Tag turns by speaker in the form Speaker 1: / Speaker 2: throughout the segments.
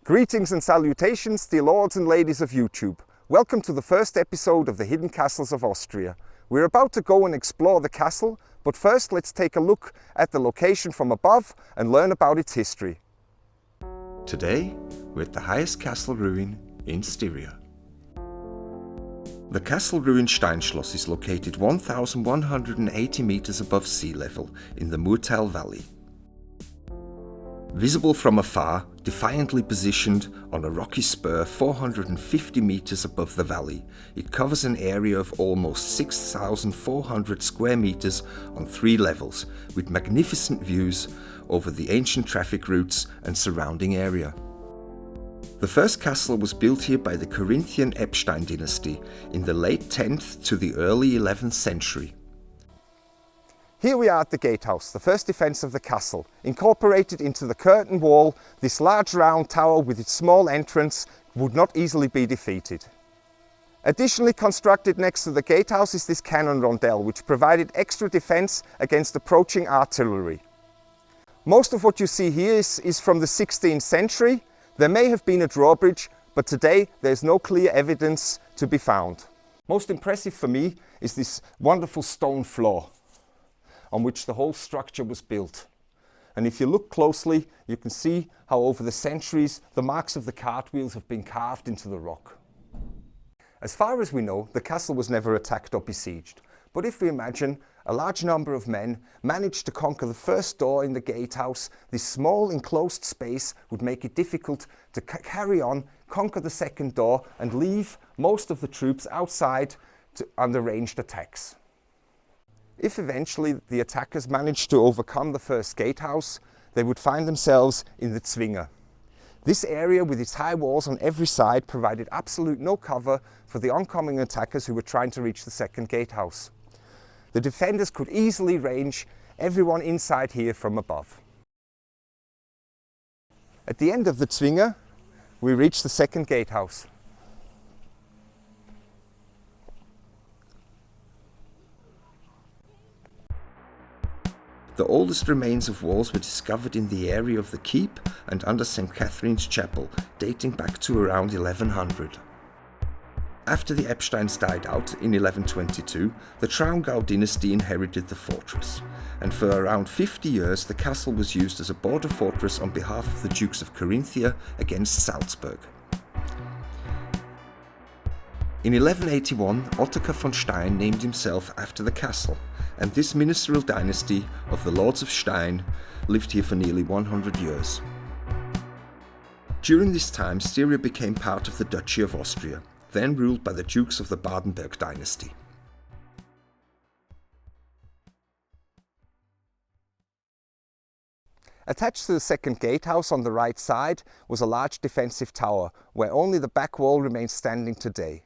Speaker 1: Greetings and salutations, dear lords and ladies of YouTube. Welcome to the first episode of the Hidden Castles of Austria. We're about to go and explore the castle, but first let's take a look at the location from above and learn about its history.
Speaker 2: Today, we're at the highest castle ruin in Styria. The Castleruin Steinschloss is located 1,180 meters above sea level in the Murtal Valley. Visible from afar, defiantly positioned on a rocky spur 450 meters above the valley, it covers an area of almost 6,400 square meters on 3 levels, with magnificent views over the ancient traffic routes and surrounding area. The first castle was built here by the Corinthian Epstein dynasty in the late 10th to the early 11th century.
Speaker 1: Here we are at the gatehouse, the first defence of the castle. Incorporated into the curtain wall, this large round tower with its small entrance would not easily be defeated. Additionally constructed next to the gatehouse is this cannon rondel, which provided extra defence against approaching artillery. Most of what you see here is from the 16th century. There may have been a drawbridge, but today there's no clear evidence to be found. Most impressive for me is this wonderful stone floor on which the whole structure was built. And if you look closely, you can see how over the centuries the marks of the cartwheels have been carved into the rock. As far as we know, the castle was never attacked or besieged. But if we imagine a large number of men managed to conquer the first door in the gatehouse, this small enclosed space would make it difficult to carry on, conquer the second door and leave most of the troops outside under ranged attacks. If eventually the attackers managed to overcome the first gatehouse, they would find themselves in the Zwinger. This area with its high walls on every side provided absolute no cover for the oncoming attackers who were trying to reach the second gatehouse. The defenders could easily range everyone inside here from above. At the end of the Zwinger, we reach the second gatehouse.
Speaker 2: The oldest remains of walls were discovered in the area of the keep and under St. Catherine's Chapel, dating back to around 1100. After the Epsteins died out in 1122, the Traungau dynasty inherited the fortress, and for around 50 years the castle was used as a border fortress on behalf of the Dukes of Carinthia against Salzburg. In 1181, Ottokar von Stein named himself after the castle, and this ministerial dynasty of the Lords of Stein lived here for nearly 100 years. During this time, Styria became part of the Duchy of Austria, then ruled by the Dukes of the Badenberg dynasty.
Speaker 1: Attached to the second gatehouse on the right side was a large defensive tower, where only the back wall remains standing today.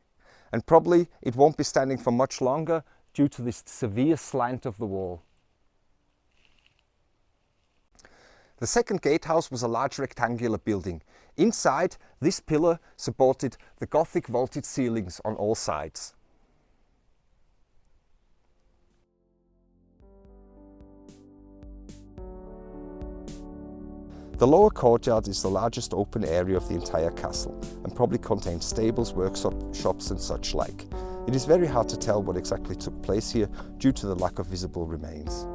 Speaker 1: And probably it won't be standing for much longer due to this severe slant of the wall. The second gatehouse was a large rectangular building. Inside, this pillar supported the Gothic vaulted ceilings on all sides. The lower courtyard is the largest open area of the entire castle and probably contains stables, workshops and such like. It is very hard to tell what exactly took place here due to the lack of visible remains.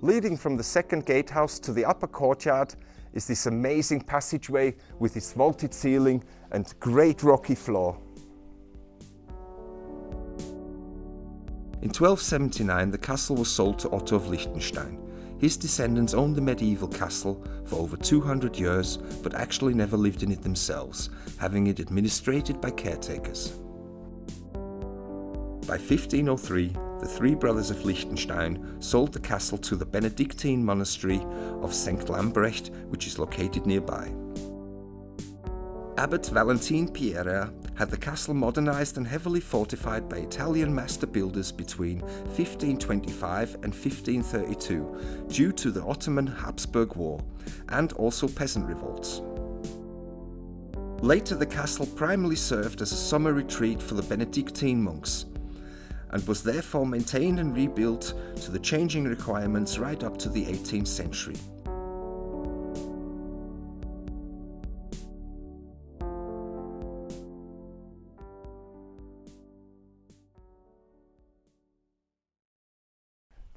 Speaker 1: Leading from the second gatehouse to the upper courtyard is this amazing passageway with its vaulted ceiling and great rocky floor.
Speaker 2: In 1279 the castle was sold to Otto of Liechtenstein. His descendants owned the medieval castle for over 200 years, but actually never lived in it themselves, having it administrated by caretakers. By 1503, the 3 brothers of Liechtenstein sold the castle to the Benedictine monastery of St. Lambrecht, which is located nearby. Abbot Valentin Pierre had the castle modernized and heavily fortified by Italian master builders between 1525 and 1532 due to the Ottoman-Habsburg War and also peasant revolts. Later the castle primarily served as a summer retreat for the Benedictine monks and was therefore maintained and rebuilt to the changing requirements right up to the 18th century.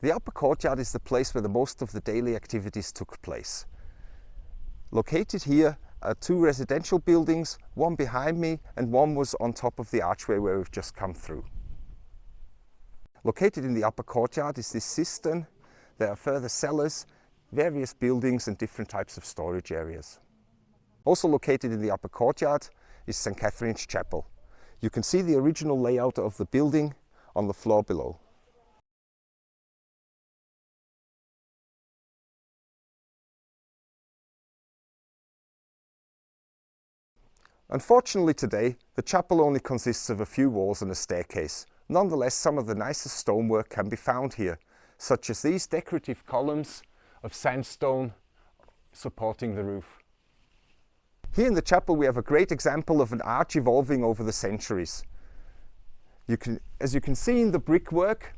Speaker 1: The upper courtyard is the place where the most of the daily activities took place. Located here are two residential buildings, one behind me and one was on top of the archway where we've just come through. Located in the upper courtyard is this cistern. There are further cellars, various buildings and different types of storage areas. Also located in the upper courtyard is St. Catherine's Chapel. You can see the original layout of the building on the floor below. Unfortunately today, the chapel only consists of a few walls and a staircase. Nonetheless, some of the nicest stonework can be found here, such as these decorative columns of sandstone supporting the roof. Here in the chapel we have a great example of an arch evolving over the centuries. As you can see in the brickwork,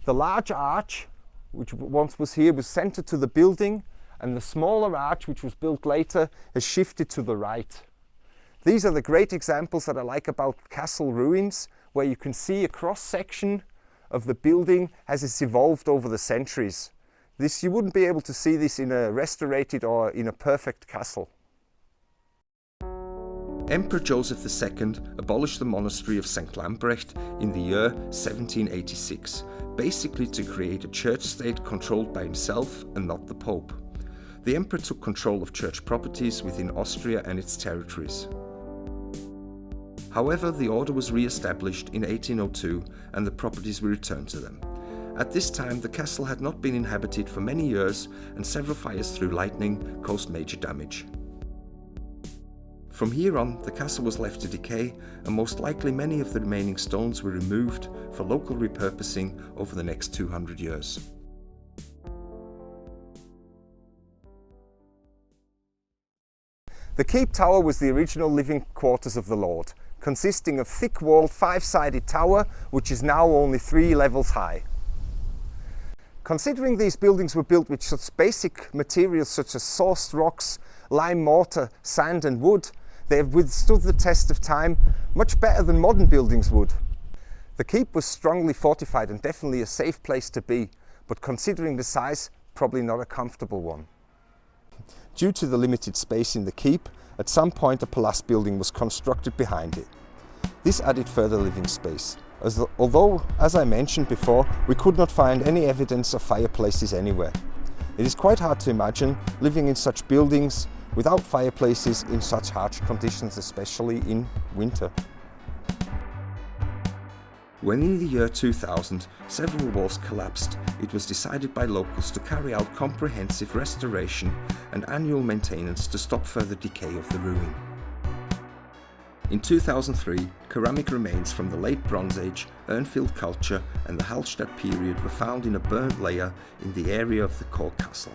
Speaker 1: the large arch, which once was here, was centered to the building, and the smaller arch, which was built later, has shifted to the right. These are the great examples that I like about castle ruins, where you can see a cross-section of the building as it's evolved over the centuries. You wouldn't be able to see this in a restorated or in a perfect castle.
Speaker 2: Emperor Joseph II abolished the monastery of St. Lambrecht in the year 1786, basically to create a church-state controlled by himself and not the Pope. The emperor took control of church properties within Austria and its territories. However, the order was re-established in 1802 and the properties were returned to them. At this time, the castle had not been inhabited for many years and several fires through lightning caused major damage. From here on, the castle was left to decay and most likely many of the remaining stones were removed for local repurposing over the next 200 years.
Speaker 1: The keep tower was the original living quarters of the Lord, consisting of thick-walled five-sided tower which is now only 3 levels high. Considering these buildings were built with such basic materials such as sourced rocks, lime mortar, sand and wood, they have withstood the test of time much better than modern buildings would. The keep was strongly fortified and definitely a safe place to be, but considering the size, probably not a comfortable one. Due to the limited space in the keep, at some point a palace building was constructed behind it. This added further living space, although, as I mentioned before, we could not find any evidence of fireplaces anywhere. It is quite hard to imagine living in such buildings without fireplaces in such harsh conditions, especially in winter.
Speaker 2: When in the year 2000 several walls collapsed, it was decided by locals to carry out comprehensive restoration and annual maintenance to stop further decay of the ruin. In 2003, ceramic remains from the late Bronze Age, Urnfield culture and the Hallstatt period were found in a burnt layer in the area of the core castle.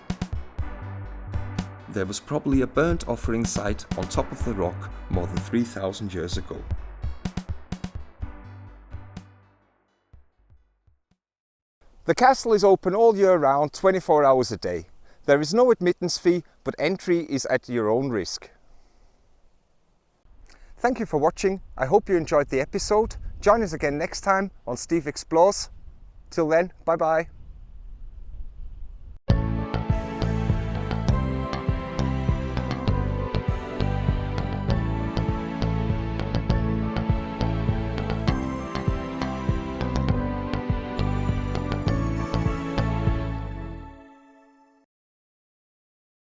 Speaker 2: There was probably a burnt offering site on top of the rock more than 3,000 years ago.
Speaker 1: The castle is open all year round, 24 hours a day. There is no admittance fee, but entry is at your own risk. Thank you for watching. I hope you enjoyed the episode. Join us again next time on Steve Explores. Till then, bye bye.